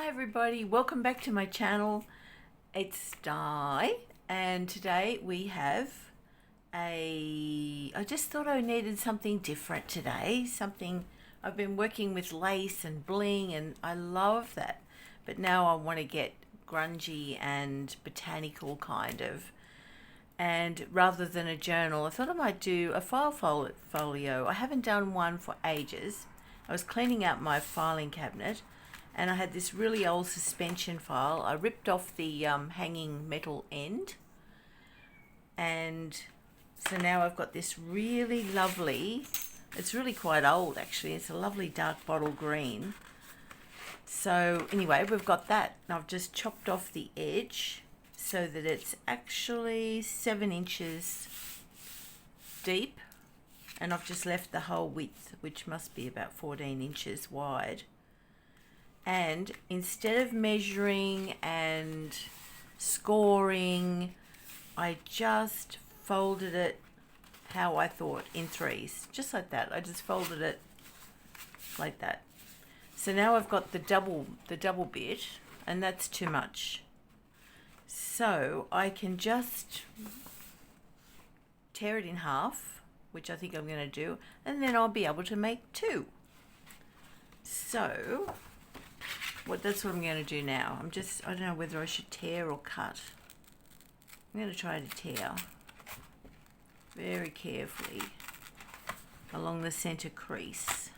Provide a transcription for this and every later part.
Everybody, welcome back to my channel. It's Di, and today we have I just thought I needed something different today. I've been working with lace and bling and I love that, but now I want to get grungy and botanical kind of. And rather than a journal, I thought I might do a folio. I haven't done one for ages. I was cleaning out my filing cabinet and I had this really old suspension file. I ripped off the hanging metal end, and so now I've got this really lovely, it's really quite old actually, it's a lovely dark bottle green. So anyway, we've got that, and I've just chopped off the edge so that it's actually 7 inches deep, and I've just left the whole width, which must be about 14 inches wide. And instead of measuring and scoring, I just folded it how I thought, in threes, just like that. I just folded it like that. So now I've got the double bit, and that's too much. So I can just tear it in half, which I think I'm going to do, and then I'll be able to make two. So that's what I'm going to do now. I don't know whether I should tear or cut. I'm going to try to tear very carefully along the center crease.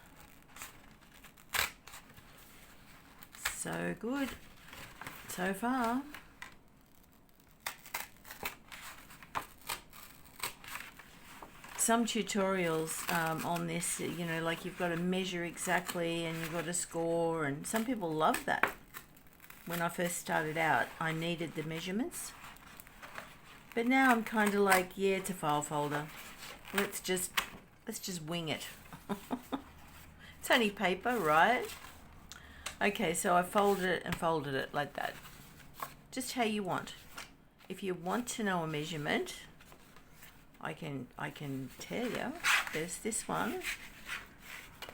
So good so far. Some tutorials on this, you know, like you've got to measure exactly and you've got to score, and some people love that. When I first started out, I needed the measurements, but now I'm kind of like, yeah, it's a file folder. Let's just wing it. It's only paper, right? Okay, so I folded it and folded it like that, just how you want. If you want to know a measurement, I can tell you. There's this one.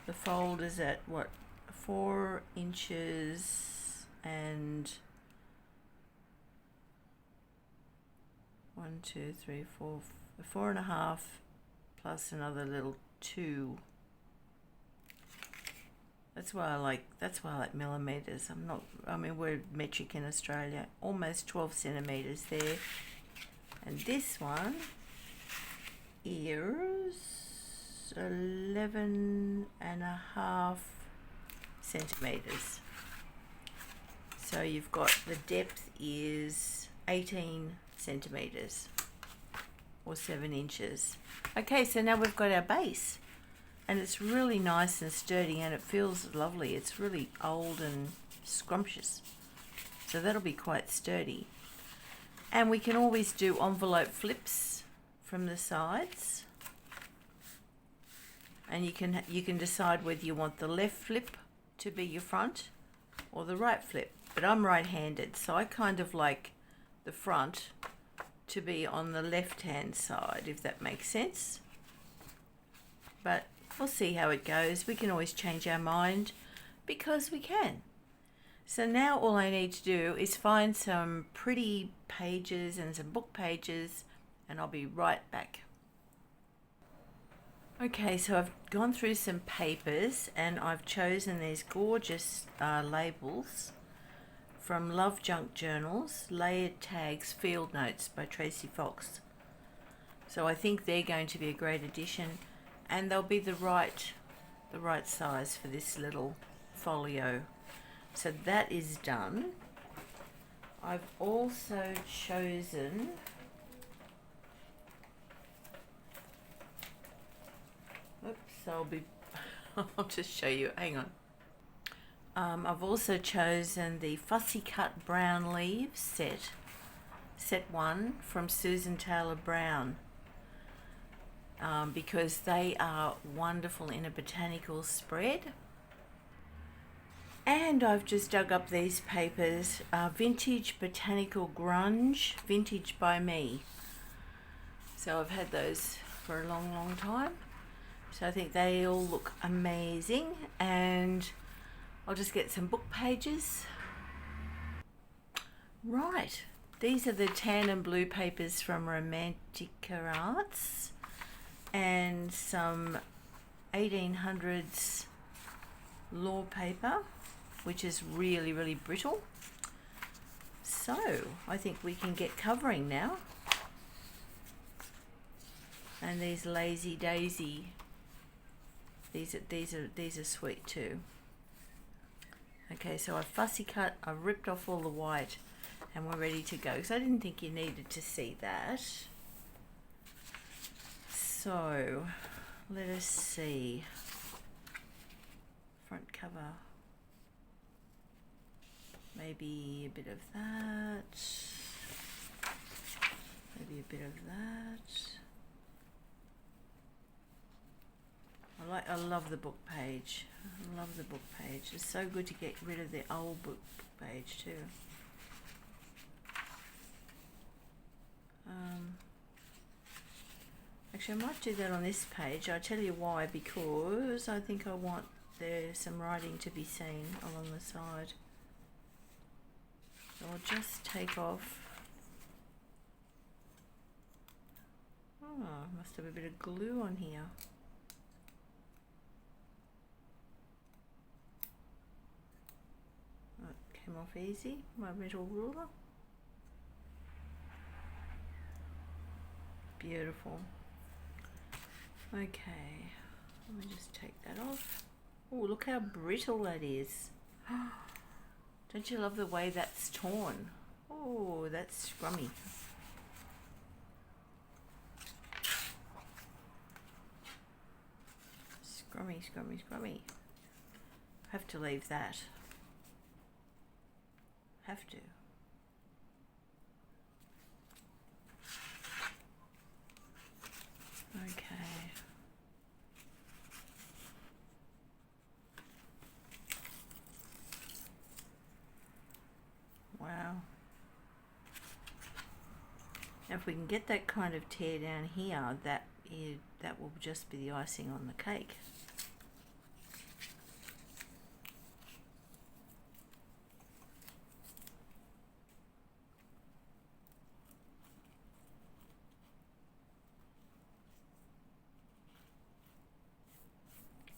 The fold is at what, 4 inches and 1, 2, 3, 4, 4.5 plus another little 2. That's why I like millimeters. We're metric in Australia. Almost 12 centimeters there. And this one is 11.5 centimeters. So you've got the depth is 18 centimeters or 7 inches. Okay, so now we've got our base, and it's really nice and sturdy, and it feels lovely. It's really old and scrumptious, so that'll be quite sturdy. And we can always do envelope flips from the sides, and you can decide whether you want the left flip to be your front or the right flip. But I'm right-handed, so I kind of like the front to be on the left-hand side, if that makes sense. But we'll see how it goes. We can always change our mind, because we can. So now all I need to do is find some pretty pages and some book pages, and I'll be right back. Okay, so I've gone through some papers and I've chosen these gorgeous labels from Love Junk Journals, Layered Tags Field Notes by Tracy Fox. So I think they're going to be a great addition, and they'll be the right size for this little folio. So that is done. I've also chosen I'll just show you, hang on. I've also chosen the Fussy Cut Brown Leaves set 1 from Susan Taylor Brown, because they are wonderful in a botanical spread. And I've just dug up these papers, Vintage Botanical Grunge, Vintage by Me. So I've had those for a long time. So I think they all look amazing, and I'll just get some book pages Right, these are the tan and blue papers from Romantica Arts and some 1800s law paper, which is really, really brittle. So I think we can get covering now. And these Lazy Daisy, these are sweet too. Okay, so I fussy cut, I ripped off all the white, and we're ready to go. So I didn't think you needed to see that. So let us see. Front cover. Maybe a bit of that. Maybe a bit of that. I love the book page. I love the book page. It's so good to get rid of the old book page too. Actually, I might do that on this page. I'll tell you why, because I think I want there some writing to be seen along the side. So I'll just take off. Oh, must have a bit of glue on here. That came off easy, my metal ruler. Beautiful. Okay, let me just take that off. Oh, look how brittle that is. Don't you love the way that's torn? Oh, that's scrummy. Scrummy, scrummy, scrummy. Have to leave that. Have to. Okay. Wow. Now if we can get that kind of tear down here, that will just be the icing on the cake.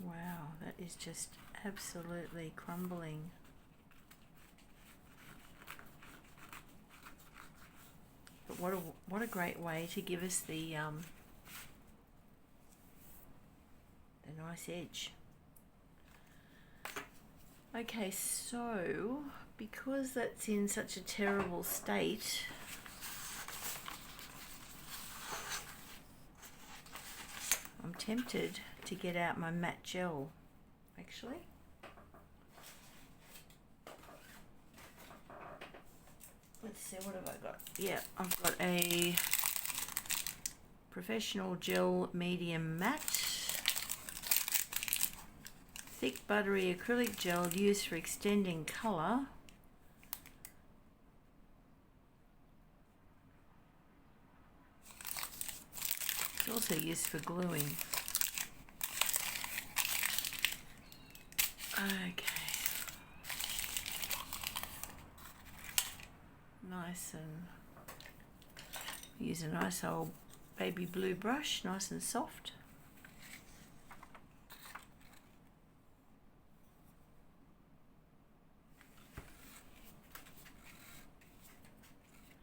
Wow, that is just absolutely crumbling. But what a great way to give us the nice edge. Okay, so because that's in such a terrible state, I'm tempted to get out my matte gel, actually. Let's see, what have I got? Yeah, I've got a Professional Gel Medium Matte. Thick buttery acrylic gel used for extending colour. It's also used for gluing. Okay. Nice, and use a nice old baby blue brush, nice and soft.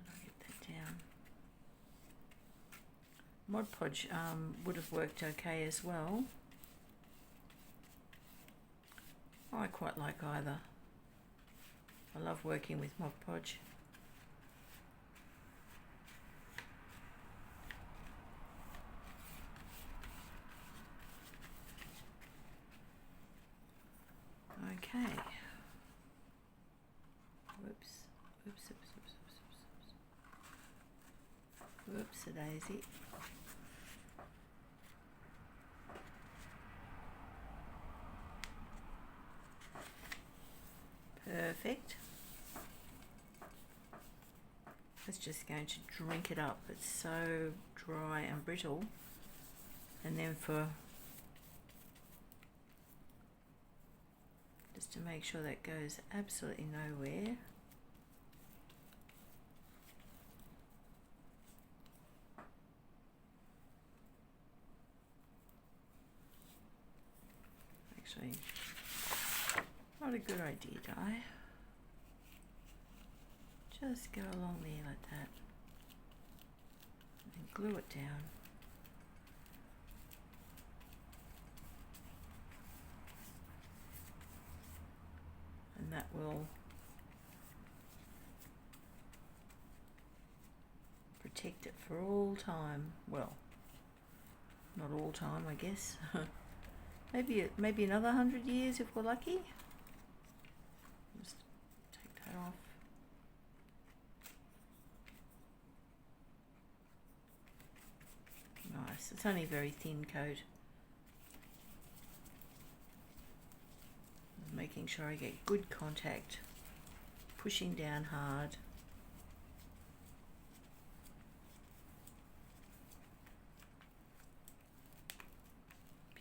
I'll get that down. Mod Podge would have worked okay as well. I quite like either. I love working with Mod Podge. Okay. Whoops. Oops, oops, oops, oops, oops, oops. Whoops, a daisy. Perfect. It's just going to drink it up. It's so dry and brittle. And then just to make sure that goes absolutely nowhere. actually not a good idea, Di. Just go along there like that and glue it down. And that will protect it for all time. Well, not all time, I guess. maybe another 100 years if we're lucky. Just take that off. Nice. It's only a very thin coat. Making sure I get good contact, pushing down hard.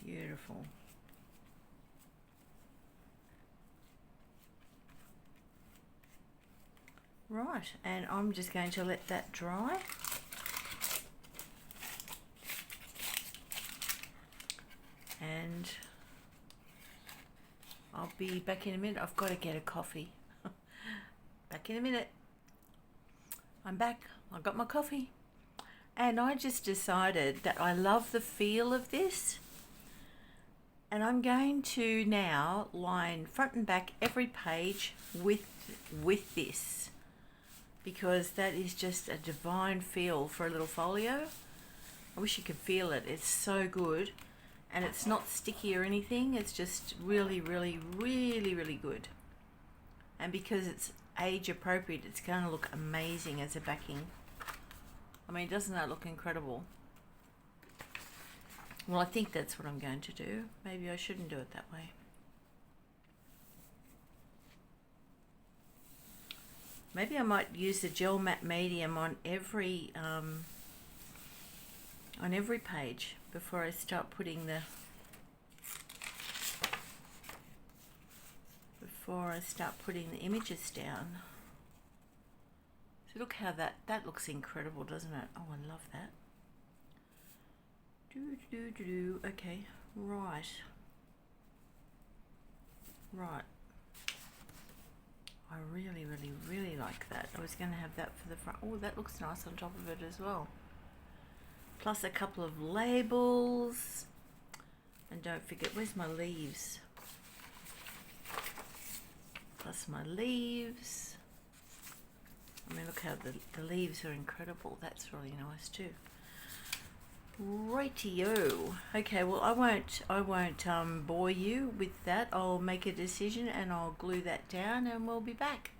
Beautiful. Right, and I'm just going to let that dry. And I'll be back in a minute. I've got to get a coffee. Back in a minute. I'm back. I got my coffee. And I just decided that I love the feel of this. And I'm going to now line front and back every page with this. Because that is just a divine feel for a little folio. I wish you could feel it. It's so good. And it's not sticky or anything. It's just really, really, really, really good. And because it's age appropriate, it's going to look amazing as a backing. I mean, doesn't that look incredible? Well, I think that's what I'm going to do. Maybe I shouldn't do it that way. Maybe I might use the gel matte medium on every page before I start putting the images down. So look how that looks incredible, doesn't it? Oh, I love that. Okay, right. I really, really, really like that. I was going to have that for the front. Oh, that looks nice on top of it as well. Plus a couple of labels. And don't forget, where's my leaves? Plus my leaves. I mean, look how the leaves are incredible. That's really nice too. Rightio. Okay, well I won't bore you with that. I'll make a decision and I'll glue that down and we'll be back.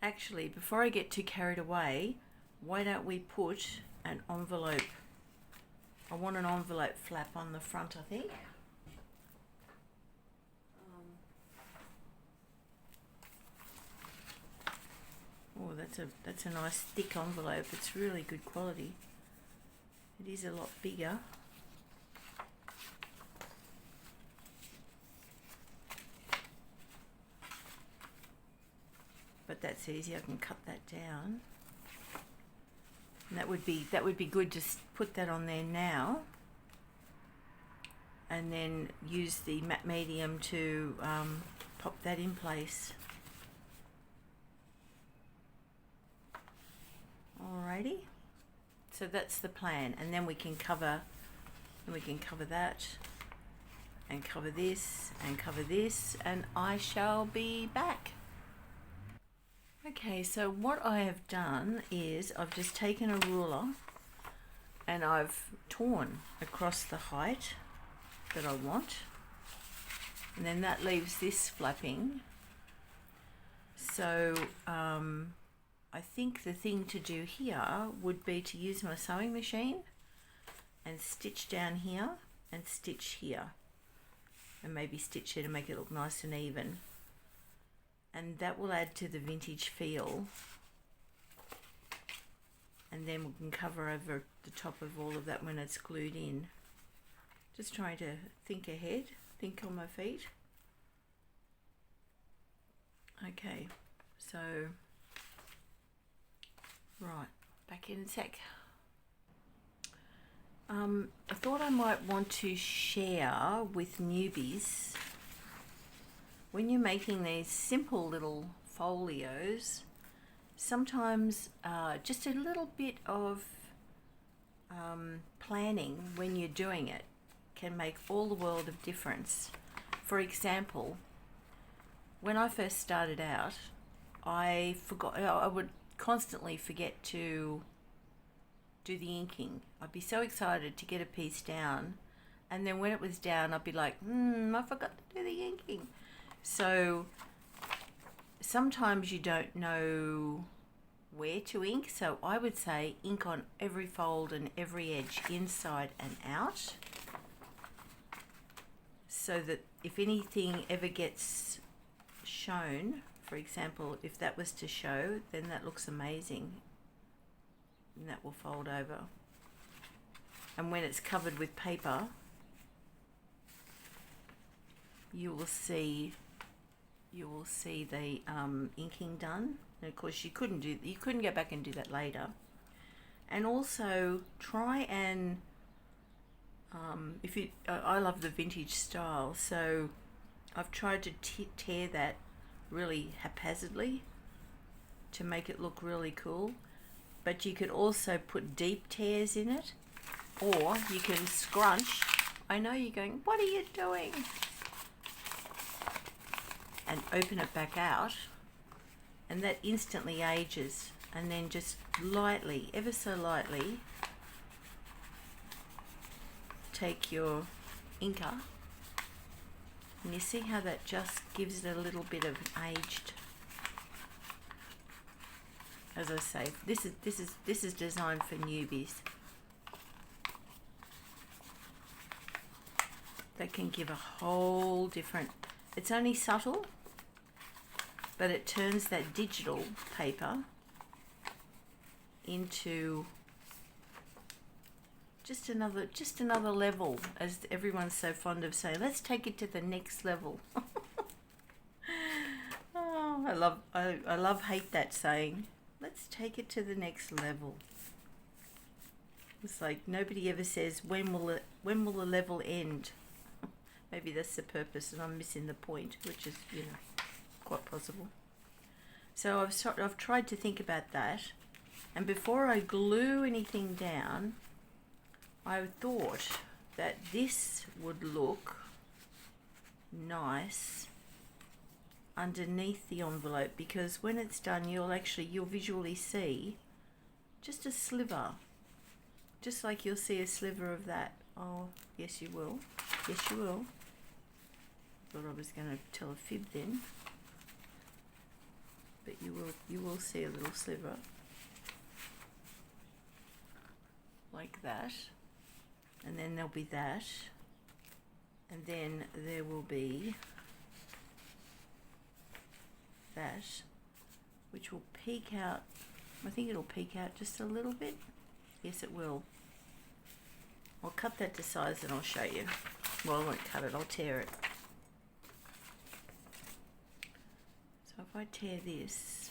Actually, before I get too carried away, why don't we put an envelope? I want an envelope flap on the front, I think. Oh, that's a nice thick envelope. It's really good quality. It is a lot bigger. But that's easy. I can cut that down. And that would be good to put that on there now. And then use the matte medium to pop that in place. Alrighty. So that's the plan, and then we can cover that, and cover this, and cover this, and I shall be back. Okay, so what I have done is I've just taken a ruler and I've torn across the height that I want, and then that leaves this flapping. So I think the thing to do here would be to use my sewing machine and stitch down here and stitch here, and maybe stitch it to make it look nice and even, and that will add to the vintage feel. And then we can cover over the top of all of that when it's glued in. Just trying to think ahead, think on my feet. Okay, so right, back in a sec. I thought I might want to share with newbies, when you're making these simple little folios, sometimes just a little bit of planning when you're doing it can make all the world of difference. For example, when I first started out, I would constantly forget to do the inking. I'd be so excited to get a piece down, and then when it was down, I'd be like, I forgot to do the inking. So sometimes you don't know where to ink, so I would say ink on every fold and every edge, inside and out, so that if anything ever gets shown, for example, if that was to show, then that looks amazing, and that will fold over. And when it's covered with paper, you will see the inking done. And of course you couldn't go back and do that later. And also try and I love the vintage style, so I've tried to tear that really haphazardly to make it look really cool. But you could also put deep tears in it, or you can scrunch. I know you're going, what are you doing? And open it back out, and that instantly ages. And then just lightly, ever so lightly, take your inker, and you see how that just gives it a little bit of aged. As I say, this is designed for newbies. That can give a whole different. It's only subtle, but it turns that digital paper into just another level, as everyone's so fond of saying. Let's take it to the next level. Oh, I hate that saying. Let's take it to the next level. It's like nobody ever says when will the level end. Maybe that's the purpose, and I'm missing the point, which is quite possible. So I've tried to think about that, and before I glue anything down, I thought that this would look nice underneath the envelope, because when it's done you'll visually see just a sliver, just like you'll see a sliver of that. Oh yes you will, thought I was going to tell a fib then, but you will see a little sliver like that, and then there'll be that, and then there will be that, which will peek out. I think it'll peek out just a little bit. Yes, it will. I'll cut that to size and I'll show you. Well, I won't cut it, I'll tear it. So if I tear this,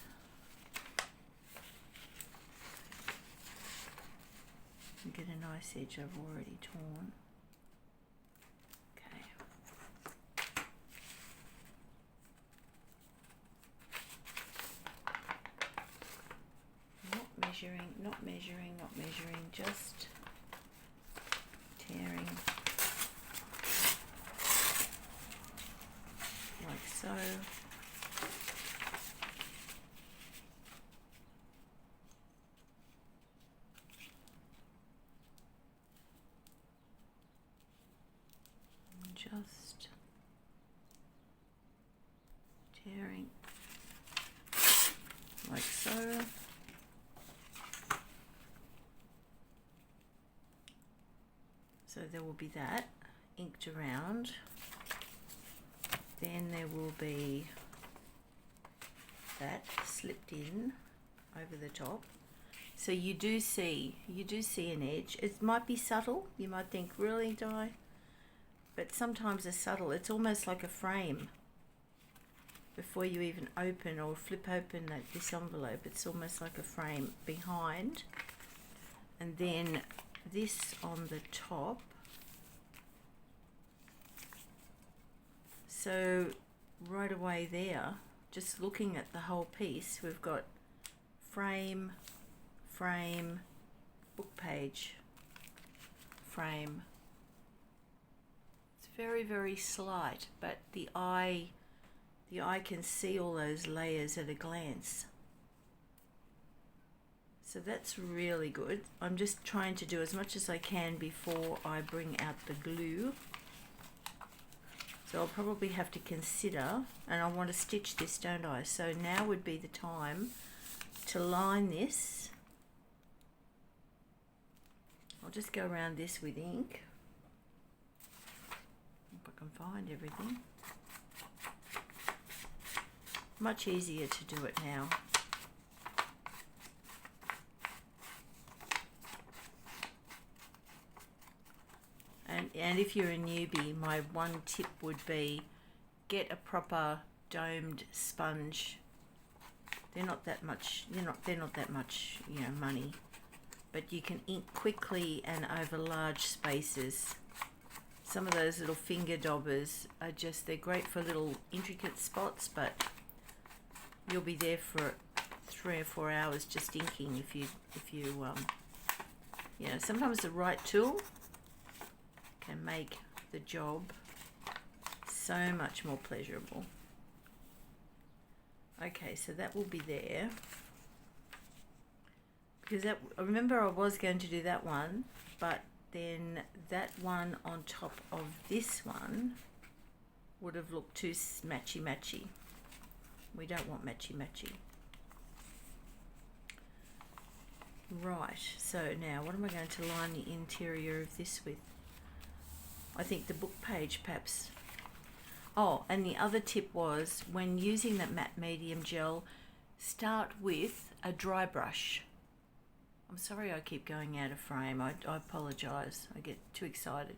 and get a nice edge I've already torn. Okay. Not measuring, just tearing like so. And just tearing like so. So there will be that inked around. Then there will be that slipped in over the top. So you do see an edge. It might be subtle. You might think, really, Di? But sometimes it's subtle. It's almost like a frame. Before you even open or flip open this envelope, it's almost like a frame behind. And then this on the top. So right away there, just looking at the whole piece, we've got frame, frame, book page, frame. It's very, very slight, but the eye can see all those layers at a glance. So that's really good. I'm just trying to do as much as I can before I bring out the glue. So I'll probably have to consider, and I want to stitch this, don't I? So now would be the time to line this. I'll just go around this with ink. If I can find everything. Much easier to do it now. And if you're a newbie, my one tip would be get a proper domed sponge. They're not that much, they're not that much, money, but you can ink quickly and over large spaces. Some of those little finger daubers are they're great for little intricate spots, but you'll be there for 3 or 4 hours just inking if you sometimes the right tool can make the job so much more pleasurable. Okay, so that will be there. Because I remember I was going to do that one, but then that one on top of this one would have looked too matchy-matchy. We don't want matchy-matchy. Right, so now what am I going to line the interior of this with? I think the book page perhaps. Oh, and the other tip was when using that matte medium gel, start with a dry brush. I'm sorry I keep going out of frame. I apologise. I get too excited.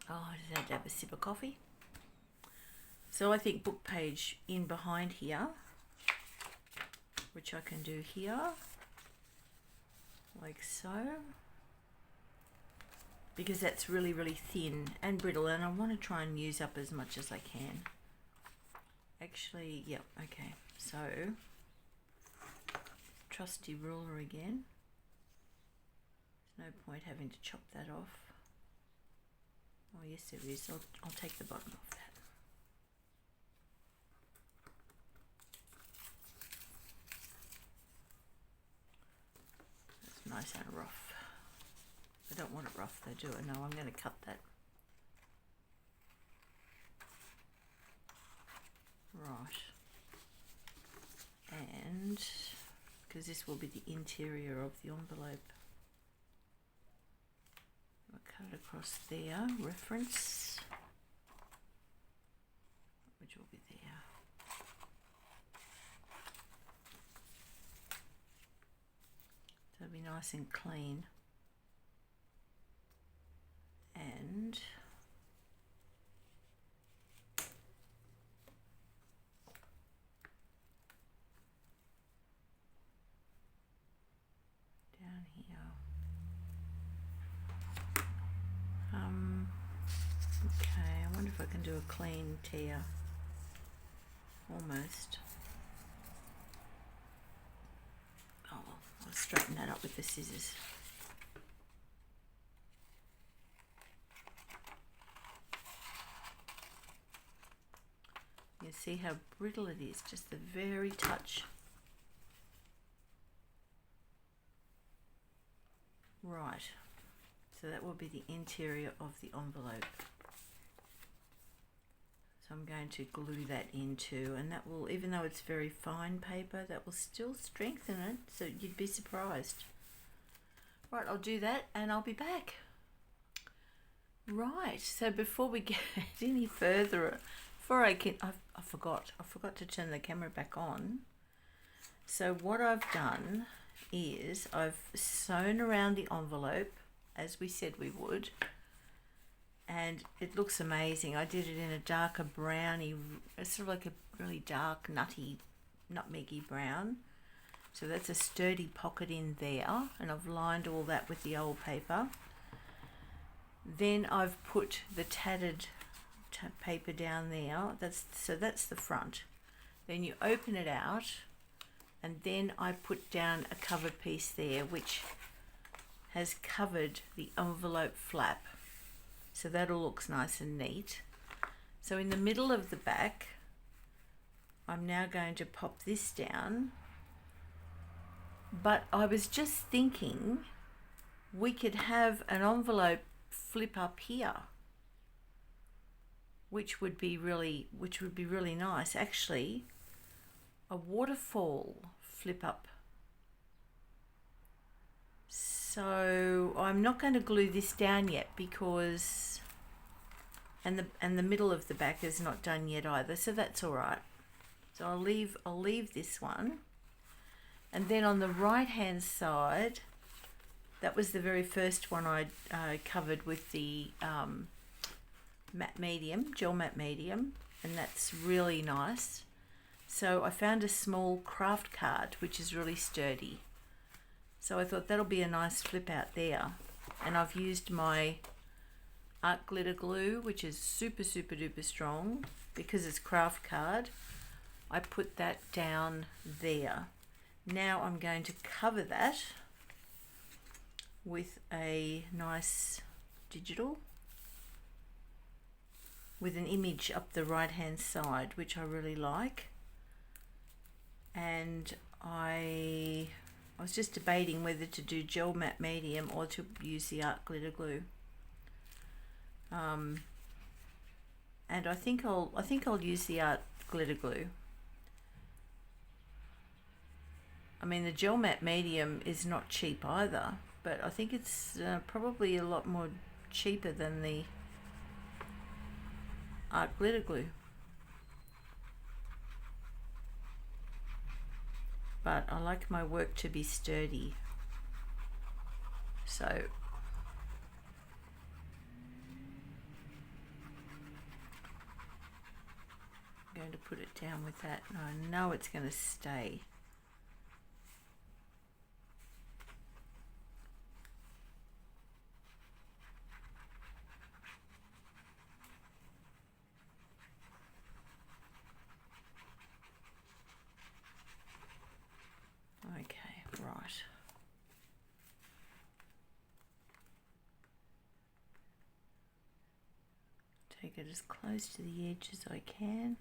Oh, I just had to have a sip of coffee. So I think book page in behind here, which I can do here, like so. Because that's really, really thin and brittle, and I want to try and use up as much as I can. Actually, yep, okay. So, trusty ruler again. There's no point having to chop that off. Oh yes, there is. I'll take the bottom off that. That's nice and rough. I don't want it rough though, do I? No, I'm going to cut that. Right. And because this will be the interior of the envelope, I'll cut it across there, reference, which will be there. So it'll be nice and clean. And down here, okay, I wonder if I can do a clean tear, almost. Oh well, I'll straighten that up with the scissors. You see how brittle it is, just the very touch. Right, so that will be the interior of the envelope. So I'm going to glue that into, and that will, even though it's very fine paper, that will still strengthen it, so you'd be surprised. Right, I'll do that and I'll be back. Right, so before we get any further, I forgot to turn the camera back on. So what I've done is I've sewn around the envelope as we said we would, and it looks amazing. I did it in a darker browny, sort of like a really dark nutty nutmeggy brown, So that's a sturdy pocket in there, and I've lined all that with the old paper. Then I've put the tattered paper down there. That's the front. Then you open it out, and then I put down a cover piece there which has covered the envelope flap. So that all looks nice and neat. So in the middle of the back, I'm now going to pop this down. But I was just thinking we could have an envelope flip up here, which would be really nice. Actually, a waterfall flip up. So I'm not going to glue this down yet because and the middle of the back is not done yet either, so that's all right. So I'll leave this one. And then on the right hand side, that was the very first one I covered with the matte medium, gel matte medium, and that's really nice. So I found a small craft card which is really sturdy. So I thought that'll be a nice flip out there. And I've used my art glitter glue, which is super duper strong because it's craft card. I put that down there. Now I'm going to cover that with a nice digital with an image up the right hand side, which I really like. And I was just debating whether to do gel matte medium or to use the art glitter glue. And I think I'll use the art glitter glue. I mean, the gel matte medium is not cheap either, but I think it's probably a lot more cheaper than the art glitter glue. But I like my work to be sturdy. So I'm going to put it down with that, and I know it's going to stay. Okay, right. Take it as close to the edge as I can,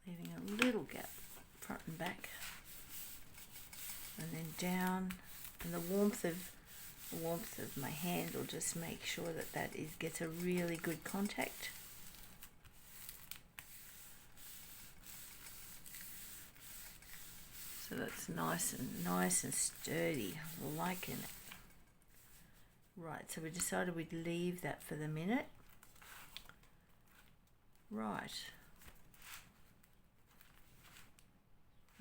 leaving a little gap front and back, and then down. And the warmth of my hand will just make sure that gets a really good contact. So that's nice and sturdy. I'm liking it. Right, so we decided we'd leave that for the minute. Right.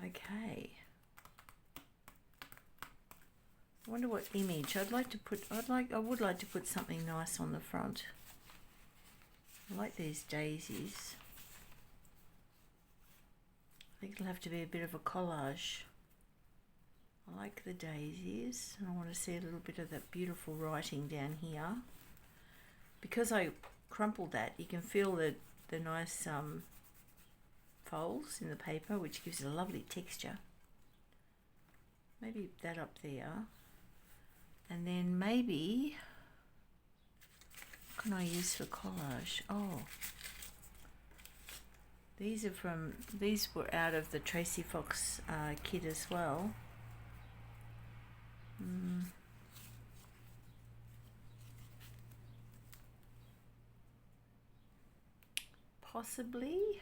Okay. I wonder what image I would like to put something nice on the front. I like these daisies. I think it'll have to be a bit of a collage. I like the daisies, and I want to see a little bit of that beautiful writing down here. Because I crumpled that, you can feel the nice folds in the paper, which gives it a lovely texture. Maybe that up there. And then maybe, what can I use for collage? Oh, these were out of the Tracy Fox kit as well. Possibly.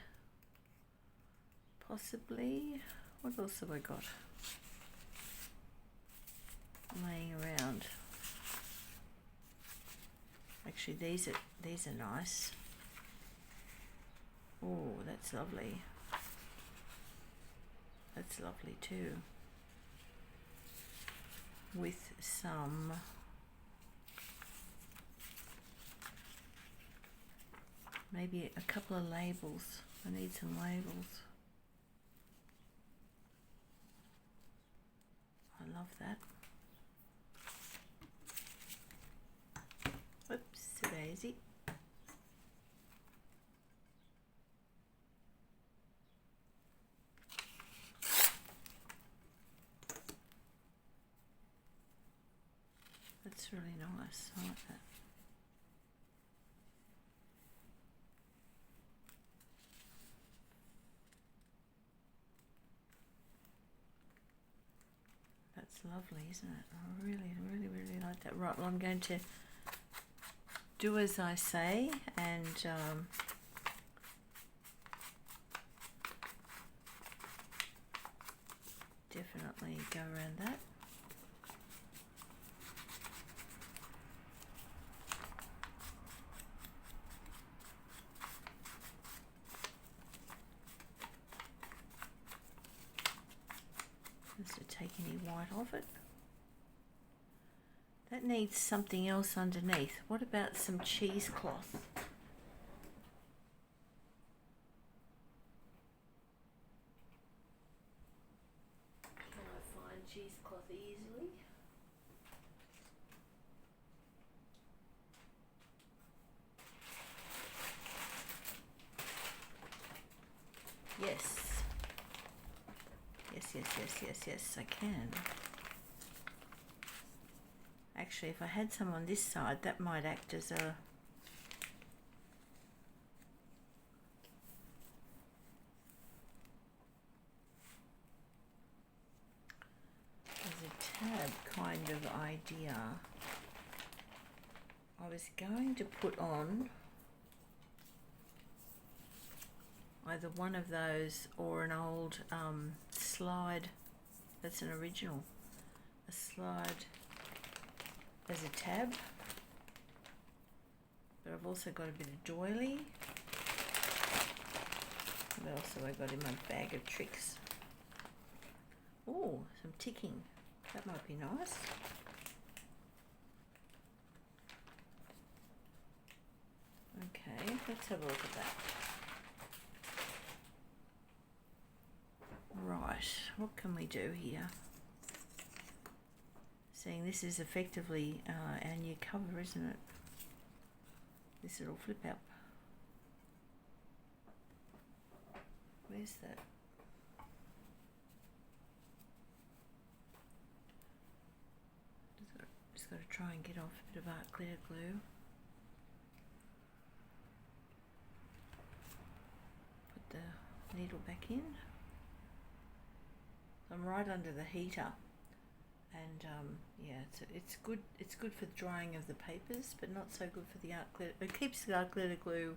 What else have I got laying around? Actually, these are nice. Oh, that's lovely. That's lovely too. With some maybe a couple of labels. I need some labels. love that. Oops, a daisy. That's really nice. I like that. That's lovely, isn't it? I really like that. Right, well, I'm going to do as I say and definitely go around that. Just to take any white off it. That needs something else underneath. What about some cheesecloth? Can I find cheesecloth easily? Yes. Yes, I can. Actually, if I had some on this side, that might act as a tab kind of idea. I was going to put on either one of those or an old slide. That's an original. A slide as a tab. But I've also got a bit of doily. What else have I got in my bag of tricks? Oh, some ticking. That might be nice. Okay, let's have a look at that. Right, what can we do here? Seeing this is effectively our new cover, isn't it? This little flip up. Where's that? Just got to try and get off a bit of art glitter glue. Put the needle back in. I'm right under the heater, and yeah, it's good. It's good for the drying of the papers, but not so good for the art glitter. It keeps the art glitter glue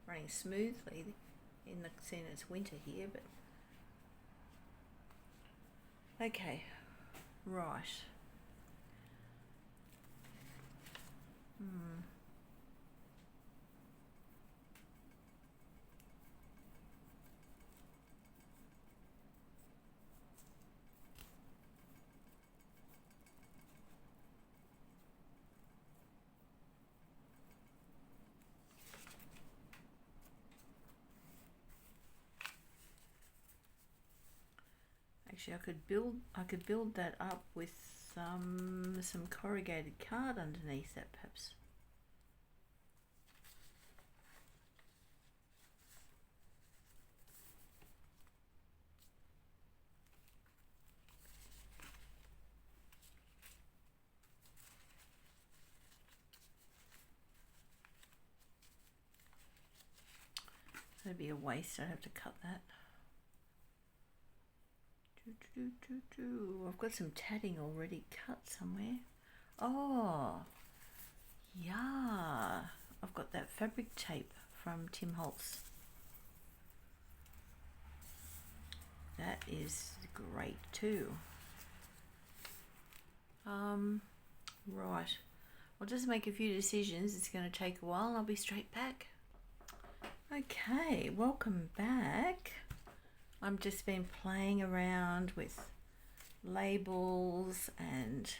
running smoothly. In the scene, it's winter here, but okay, right. Actually, I could build that up with some corrugated card underneath that, perhaps. That'd be a waste. I'd have to cut that. I've got some tatting already cut somewhere. Oh, yeah. I've got that fabric tape from Tim Holtz. That is great too. Right. I'll just make a few decisions. It's going to take a while. I'll be straight back. Okay, welcome back. I've just been playing around with labels, and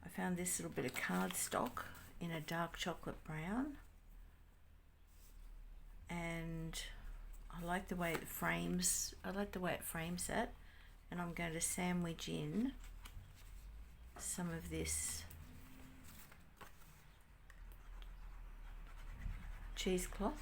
I found this little bit of cardstock in a dark chocolate brown, and I like the way it frames. I like the way it frames that, and I'm going to sandwich in some of this cheesecloth.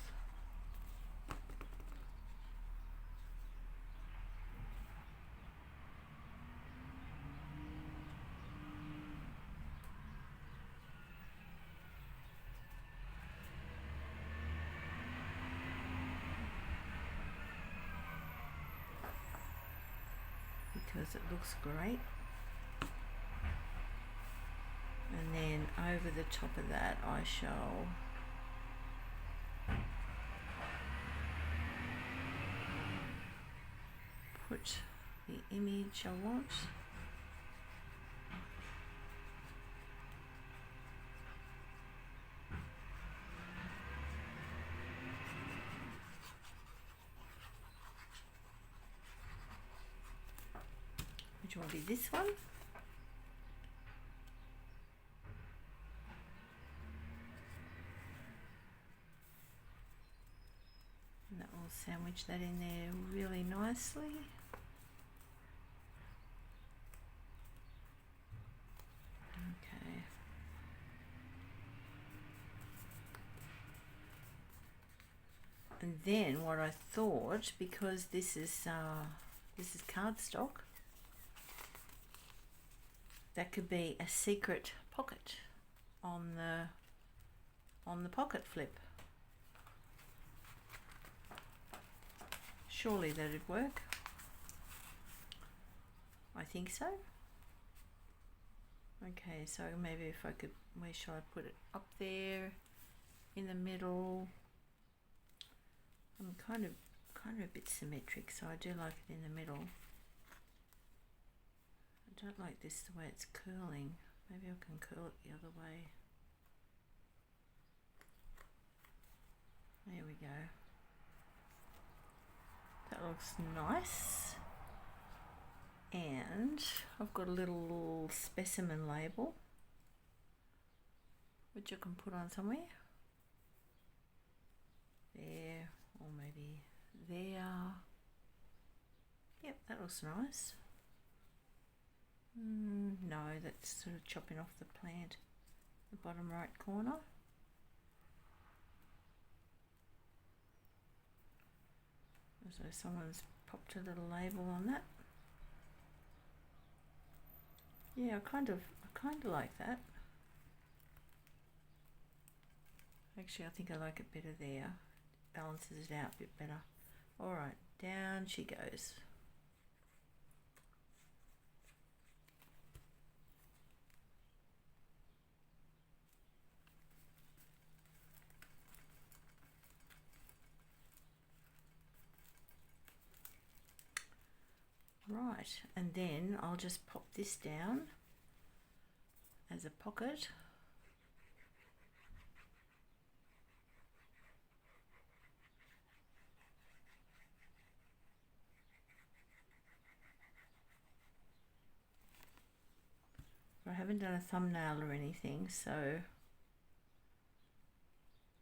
Because it looks great. And then over the top of that I shall put the image I want. Which will be this one. And that will sandwich that in there really nicely. Okay. And then what I thought, because this is cardstock, that could be a secret pocket on the pocket flip. Surely that'd work. I think so. Okay, so maybe if I could, where should I put it? Up there, in the middle. I'm kind of a bit symmetric, so I do like it in the middle. I don't like this the way it's curling. Maybe I can curl it the other way. There we go. That looks nice. And I've got a little specimen label which I can put on somewhere. There, or maybe there. Yep, that looks nice. No, that's sort of chopping off the plant, the bottom right corner. So someone's popped a little label on that. Yeah, I kind of like that. Actually, I think I like it better there. Balances it out a bit better. All right, down she goes. Right, and then I'll just pop this down as a pocket. I haven't done a thumbnail or anything, so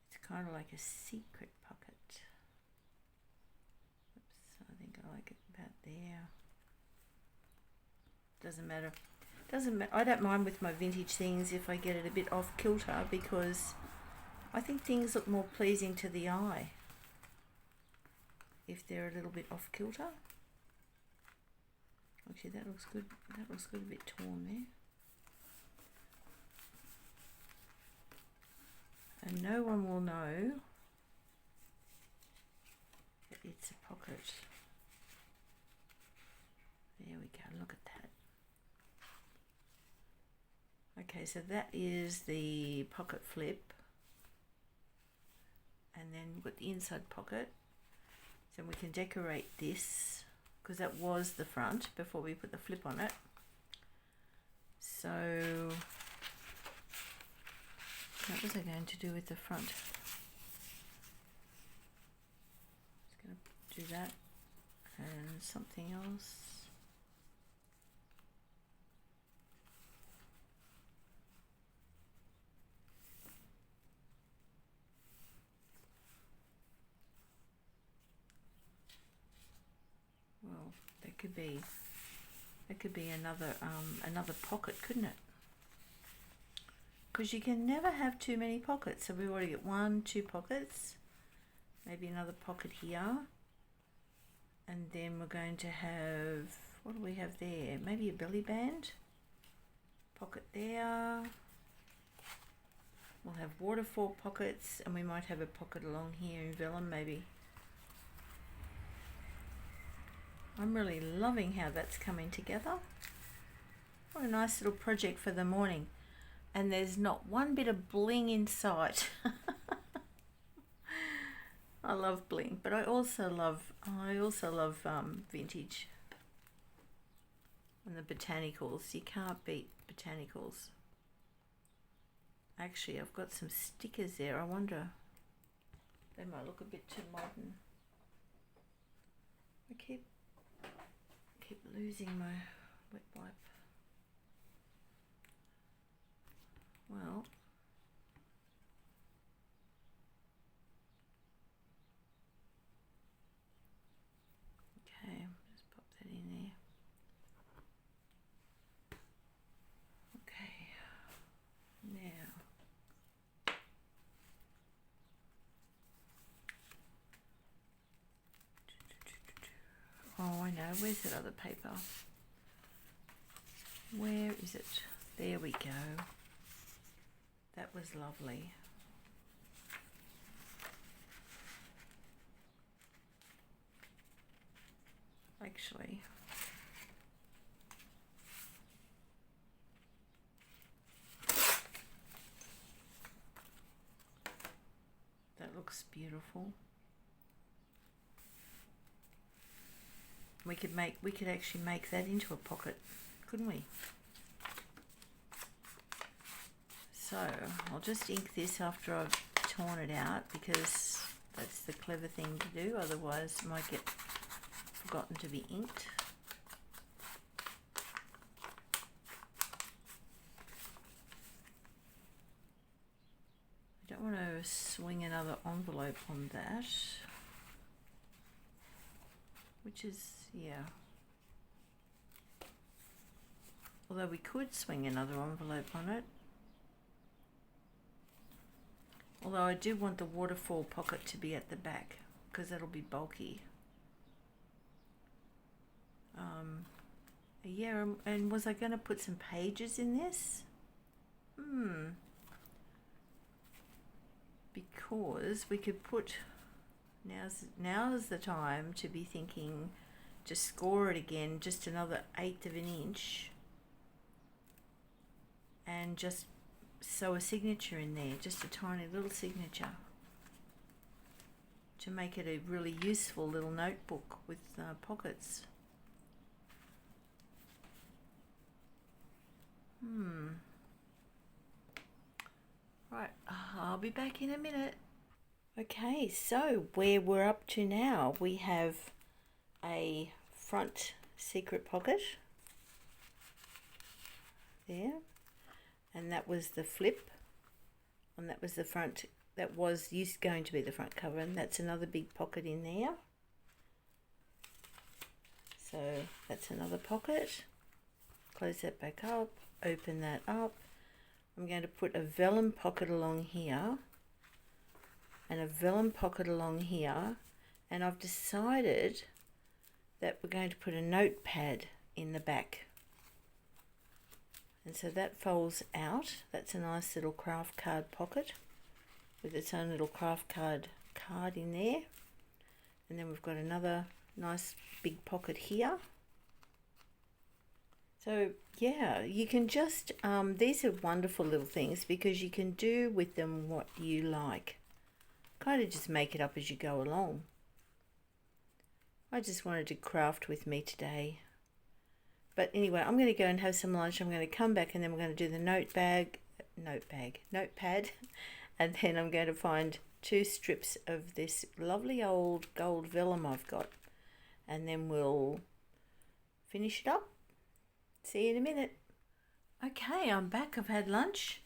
it's kind of like a secret pocket. Oops, I think I like it about there. Doesn't matter. I don't mind with my vintage things if I get it a bit off kilter, because I think things look more pleasing to the eye if they're a little bit off kilter. Actually, that looks good. That looks good, a bit torn there. And no one will know that it's a pocket. There we go, look at that. Okay, so that is the pocket flip. And then we've got the inside pocket. So we can decorate this, because that was the front before we put the flip on it. So what was I going to do with the front? Just going to do that and something else. Well, that could be It could be another pocket, couldn't it? Because you can never have too many pockets. So we've already got 1, 2 pockets, maybe another pocket here, and then we're going to have, what do we have there? Maybe a belly band pocket there. We'll have waterfall pockets, and we might have a pocket along here in vellum maybe. I'm really loving how that's coming together. What a nice little project for the morning. And there's not one bit of bling in sight. I love bling, but I also love vintage and the botanicals. You can't beat botanicals. Actually, I've got some stickers there. I wonder, they might look a bit too modern. I keep losing my wet wipe. Well, okay, just pop that in there. Okay, now oh, I know, where's that other paper? Where is it? There we go. That was lovely. Actually, that looks beautiful. We could actually make that into a pocket, couldn't we? So I'll just ink this after I've torn it out, because that's the clever thing to do, otherwise it might get forgotten to be inked. I don't want to swing another envelope on that, which is, yeah. Although we could swing another envelope on it. Although I do want the waterfall pocket to be at the back, because that'll be bulky. Yeah, and was I going to put some pages in this? Because we could put, now's the time to be thinking, just score it again, just another 1/8 of an inch, and just sew a signature in there, just a tiny little signature, to make it a really useful little notebook with pockets. Right, I'll be back in a minute. Okay, so where we're up to now, we have a front secret pocket there, and that was the flip, and that was the front, that was going to be the front cover, and that's another big pocket in there. So that's another pocket. Close that back up, open that up. I'm going to put a vellum pocket along here and a vellum pocket along here, and I've decided that we're going to put a notepad in the back. And so that folds out. That's a nice little craft card pocket with its own little craft card in there. And then we've got another nice big pocket here. So yeah, you can just, these are wonderful little things, because you can do with them what you like. Kind of just make it up as you go along. I just wanted to craft with me today. But anyway, I'm going to go and have some lunch. I'm going to come back, and then we're going to do the notepad, and then I'm going to find 2 strips of this lovely old gold vellum I've got, and then we'll finish it up. See you in a minute. Okay, I'm back. I've had lunch,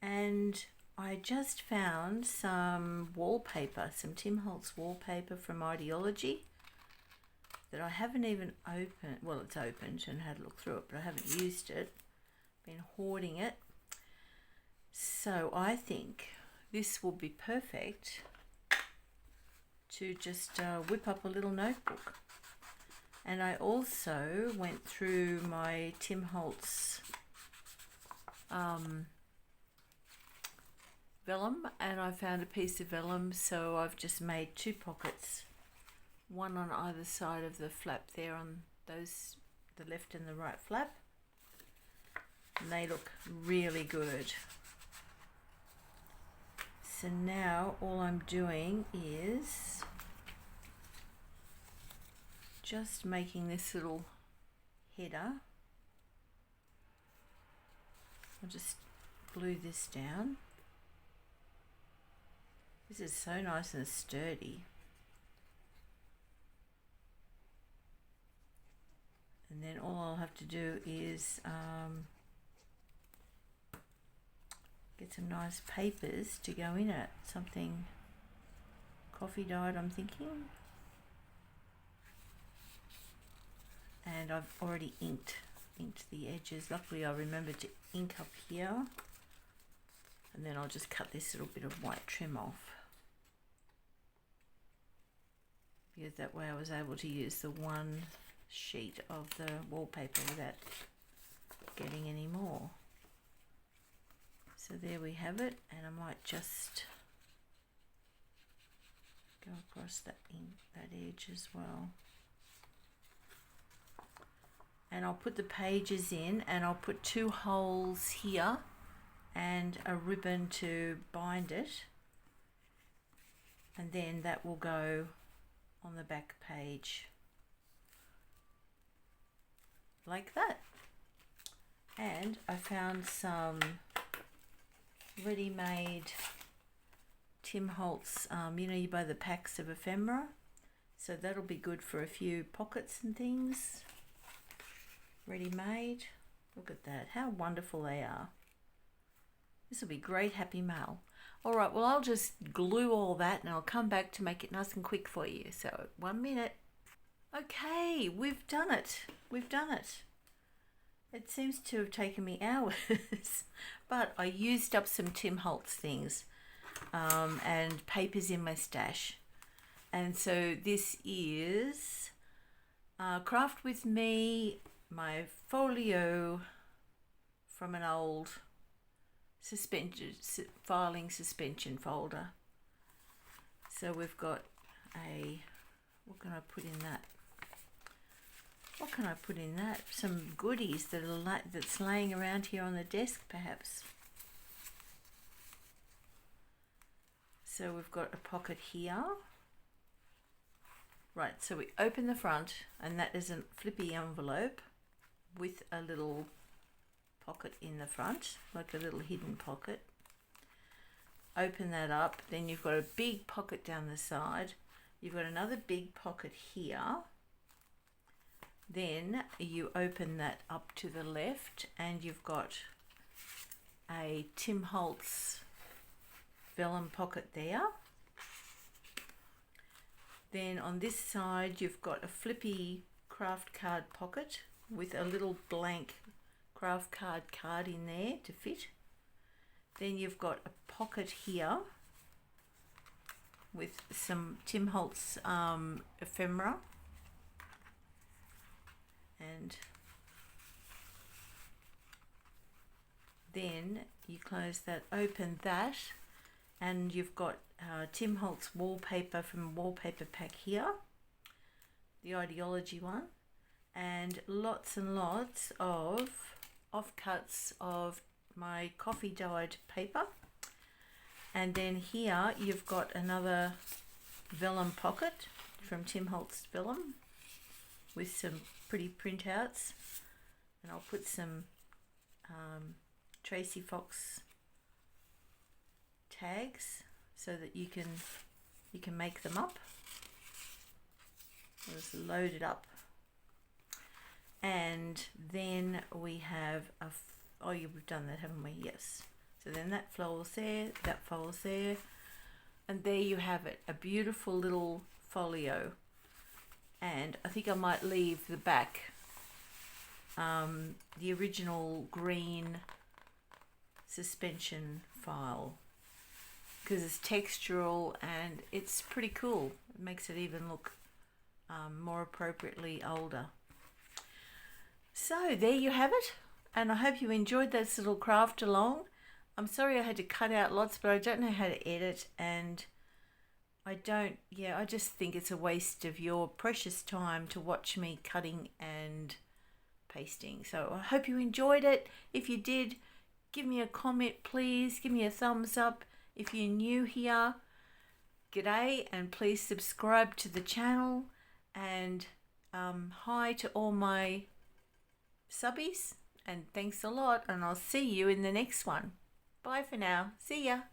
and I just found some wallpaper, some Tim Holtz wallpaper from Ideology. that I haven't even opened. Well, it's opened and had a look through it, but I haven't used it. Been hoarding it. So I think this will be perfect to just whip up a little notebook. And I also went through my Tim Holtz vellum, and I found a piece of vellum, so I've just made 2 pockets, one on either side of the flap there, on those, the left and the right flap, and they look really good. So now all I'm doing is just making this little header. I'll just glue this down. This is so nice and sturdy. And then all I'll have to do is get some nice papers to go in it. Something coffee dyed, I'm thinking. And I've already inked the edges. Luckily I remembered to ink up here. And then I'll just cut this little bit of white trim off, because that way I was able to use the one sheet of the wallpaper without getting any more. So there we have it, and I might just go across that edge as well. And I'll put the pages in, and I'll put 2 holes here and a ribbon to bind it, and then that will go on the back page like that. And I found some ready-made Tim Holtz, you know, you buy the packs of ephemera, so that'll be good for a few pockets and things. Ready-made. Look at that, how wonderful they are. This will be great happy mail. All right, well, I'll just glue all that and I'll come back to make it nice and quick for you. So 1 minute. Okay, we've done it. We've done it. It seems to have taken me hours, but I used up some Tim Holtz things and papers in my stash. And so this is Craft With Me, my folio from an old filing suspension folder. So we've got what can I put in that? What can I put in that? Some goodies that's laying around here on the desk, perhaps. So we've got a pocket here. Right, so we open the front, and that is a flippy envelope with a little pocket in the front, like a little hidden pocket. Open that up, then you've got a big pocket down the side. You've got another big pocket here. Then you open that up to the left, and you've got a Tim Holtz vellum pocket there. Then on this side you've got a flippy craft card pocket with a little blank craft card in there to fit. Then you've got a pocket here with some Tim Holtz ephemera, and then you close that, open that, and you've got Tim Holtz wallpaper from Wallpaper Pack here, the Ideology one, and lots of offcuts of my coffee dyed paper. And then here you've got another vellum pocket from Tim Holtz Vellum with some pretty printouts, and I'll put some Tracy Fox tags so that you can make them up. I'll just load it up. And then we have we've done that, haven't we? Yes. So then that folds there, and there you have it, a beautiful little folio. And I think I might leave the back, the original green suspension file, because it's textural and it's pretty cool. It makes it even look more appropriately older. So there you have it, and I hope you enjoyed this little craft along. I'm sorry I had to cut out lots, but I don't know how to edit, and I just think it's a waste of your precious time to watch me cutting and pasting. So I hope you enjoyed it. If you did, give me a comment, please. Give me a thumbs up. If you're new here, g'day, and please subscribe to the channel. And hi to all my subbies, and thanks a lot, and I'll see you in the next one. Bye for now. See ya.